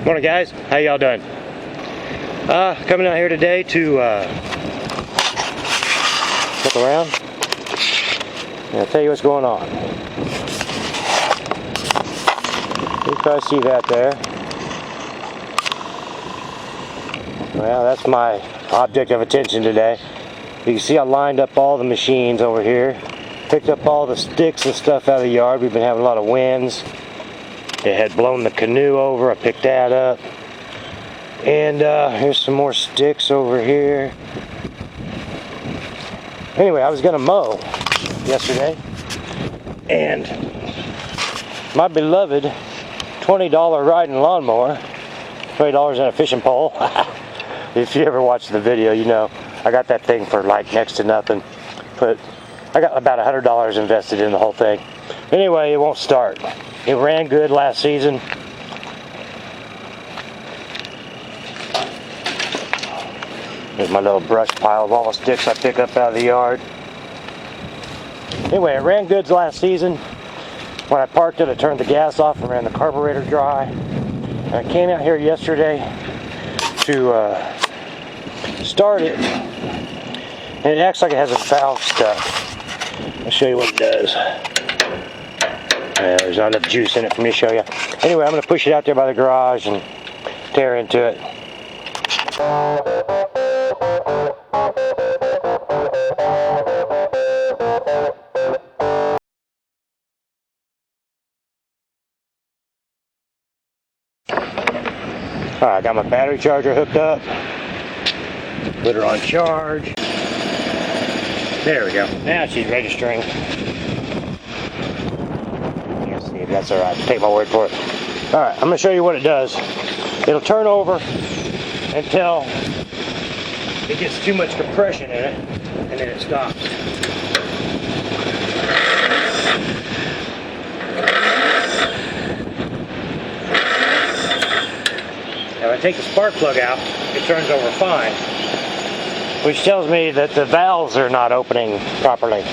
Morning guys, how y'all doing? Coming out here today to look around and I'll tell you what's going on. You probably see that there. Well, that's my object of attention today. You can see I lined up all the machines over here, picked up all the sticks and stuff out of the yard. We've been having a lot of winds. It had blown the canoe over. I picked that up. And here's some more sticks over here. Anyway, I was gonna mow yesterday, and my beloved $20 riding lawnmower, $20 and a fishing pole. If you ever watched the video, you know I got that thing for like next to nothing. I got about $100 invested in the whole thing. Anyway, it won't start. It ran good last season. There's my little brush pile of all the sticks I pick up out of the yard. Anyway, it ran good last season. When I parked it, I turned the gas off and ran the carburetor dry. And I came out here yesterday to start it, and it acts like it has a valve stuck. I'll show you what it does. There's not enough juice in it for me to show you. Anyway, I'm going to push it out there by the garage and tear into it. Alright, I got my battery charger hooked up. Put her on charge. There we go. Now she's registering. Let's see if that's alright. Take my word for it. Alright, I'm going to show you what it does. It'll turn over until it gets too much compression in it, and then it stops. Now, if I take the spark plug out, it turns over fine, which tells me that the valves are not opening properly.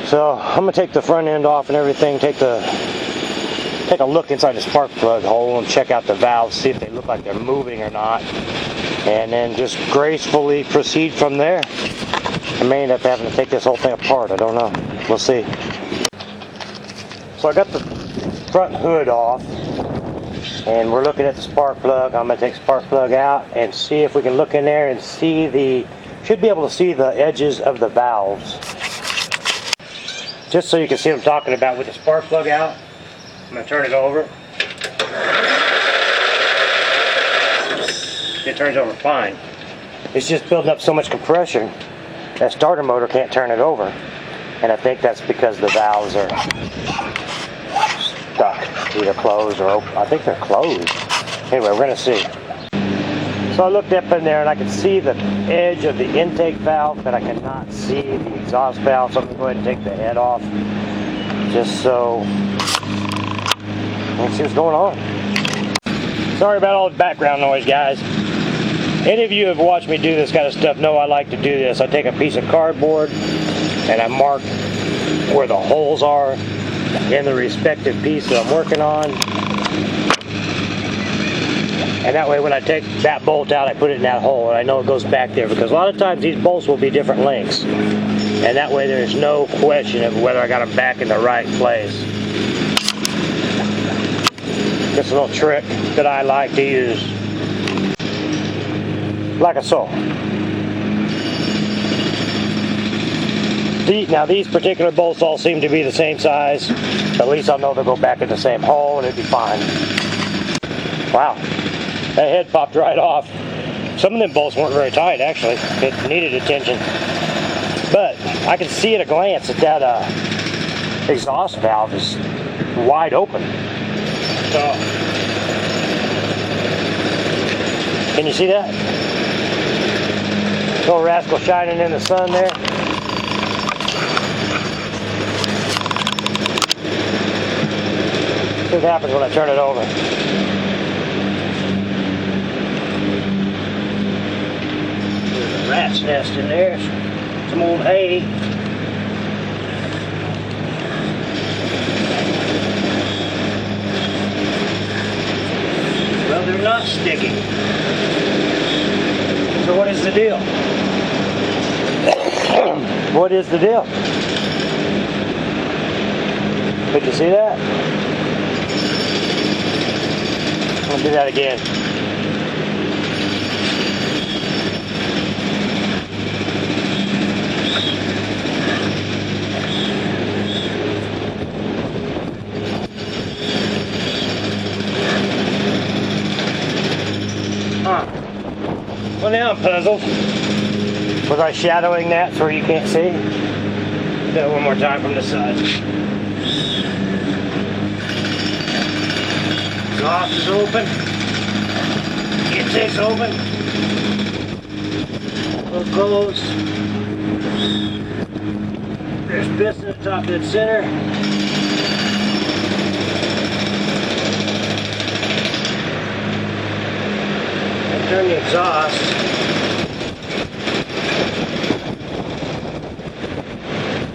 So I'm gonna take the front end off and everything, take a look inside the spark plug hole and check out the valves, see if they look like they're moving or not, and then just gracefully proceed from there. I may end up having to take this whole thing apart, I don't know. We'll see. So I got the front hood off, and we're looking at the spark plug. I'm going to take the spark plug out and see if we can look in there and see should be able to see the edges of the valves. Just so you can see what I'm talking about with the spark plug out. I'm going to turn it over. It turns over fine. It's just building up so much compression that starter motor can't turn it over. And I think that's because the valves are stuck, either closed or open. I think they're closed. Anyway, we're going to see. So I looked up in there and I can see the edge of the intake valve, but I cannot see the exhaust valve. So I'm going to go ahead and take the head off, just so let's see what's going on. Sorry about all the background noise, guys. Any of you who have watched me do this kind of stuff know I like to do this. I take a piece of cardboard and I mark where the holes are in the respective piece that I'm working on. And that way when I take that bolt out, I put it in that hole and I know it goes back there, because a lot of times these bolts will be different lengths. And that way there's no question of whether I got them back in the right place. Just a little trick that I like to use. Like so. Now these particular bolts all seem to be the same size. At least I'll know they'll go back in the same hole and it'll be fine. Wow, that head popped right off. Some of them bolts weren't very tight actually. It needed attention. But I can see at a glance that exhaust valve is wide open. So, can you see that? Little rascal shining in the sun there. See what happens when I turn it over. There's a rat's nest in there. Some old hay. sticky. So what is the deal? What is the deal? Did you see that? I'll do that again. Well, now I'm puzzled. Was I shadowing that so you can't see? Do that one more time from the side. Exhaust is open. Intake's open. Little closed. There's piston at the top dead center. Turn the exhaust.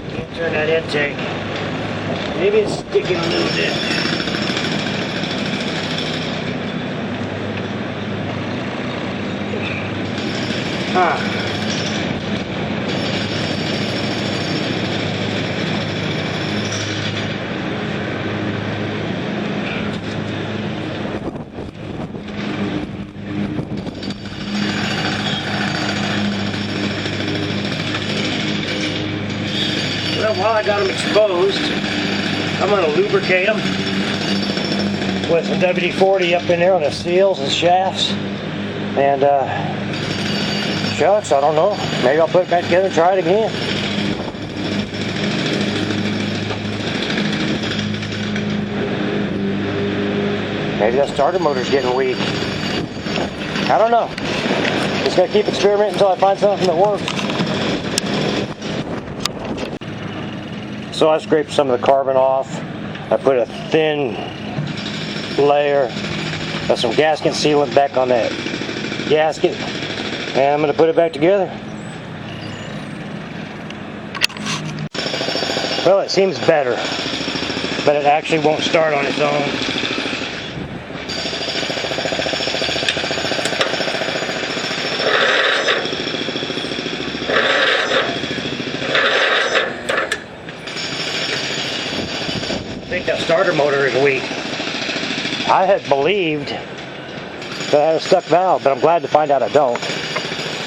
Can't turn that intake. Maybe it's sticking a little bit. Well, while I got them exposed, I'm going to lubricate them with some WD-40 up in there on the seals and shafts. And shucks, I don't know. Maybe I'll put it back together and try it again. Maybe that starter motor's getting weak. I don't know. Just got to keep experimenting until I find something that works. So I scraped some of the carbon off. I put a thin layer of some gasket sealant back on that gasket, and I'm going to put it back together. Well, it seems better, but it actually won't start on its own. I think that starter motor is weak. I had believed that I had a stuck valve, but I'm glad to find out I don't.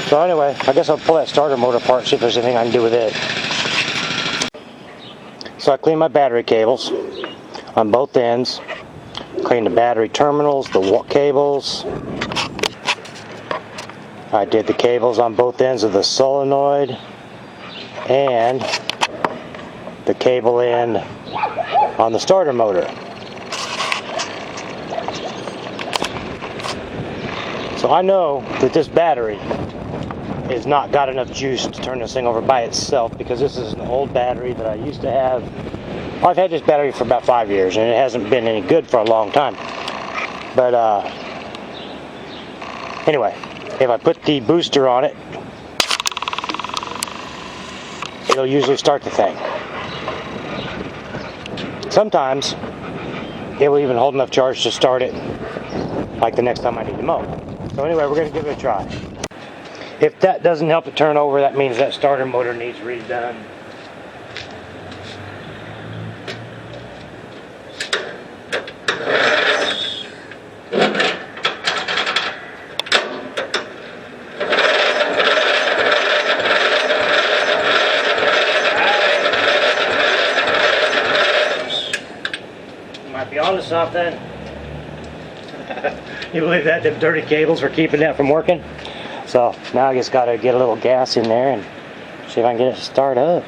So anyway, I guess I'll pull that starter motor apart, see if there's anything I can do with it. So I cleaned my battery cables on both ends. Cleaned the battery terminals, the cables. I did the cables on both ends of the solenoid and the cable end on the starter motor. So I know that this battery has not got enough juice to turn this thing over by itself, because this is an old battery that I used to have. Well, I've had this battery for about 5 years and it hasn't been any good for a long time. But anyway, if I put the booster on it, it'll usually start the thing. Sometimes it will even hold enough charge to start it, like the next time I need to mow. So anyway, we're going to give it a try. If that doesn't help it turn over, that means that starter motor needs redone. Might be onto something. You believe that? Them dirty cables were keeping that from working. So now I just got to get a little gas in there and see if I can get it to start up.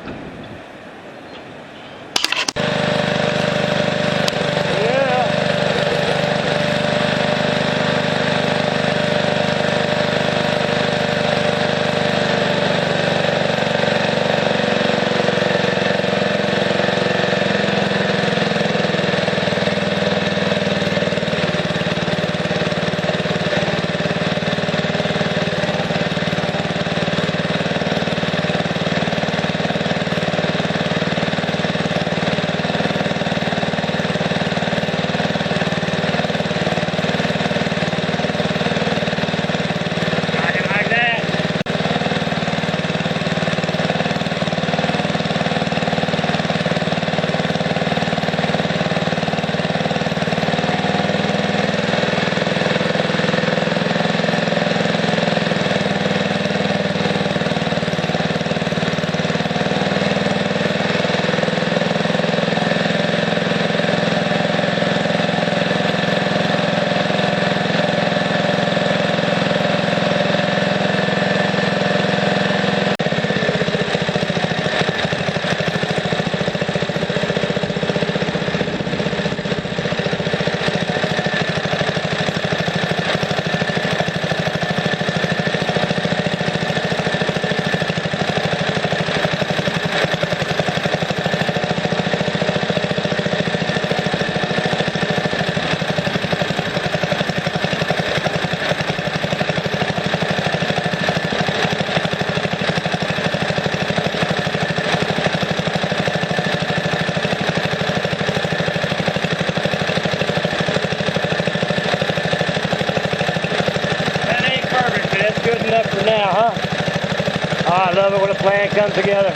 when a plan comes together.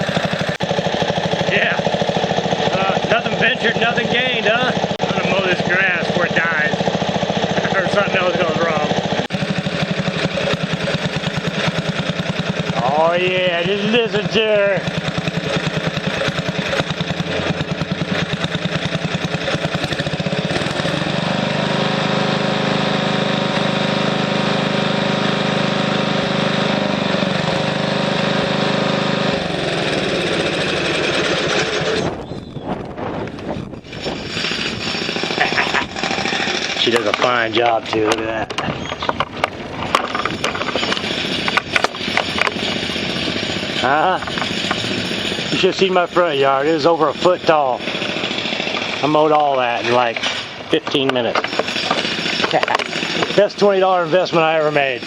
Yeah. Nothing ventured, nothing gained, huh? I'm gonna mow this grass before it dies. Or something else goes wrong. Oh yeah, just listen to her. She does a fine job too, look at that. You should have seen my front yard, it was over a foot tall. I mowed all that in like 15 minutes. Best $20 investment I ever made.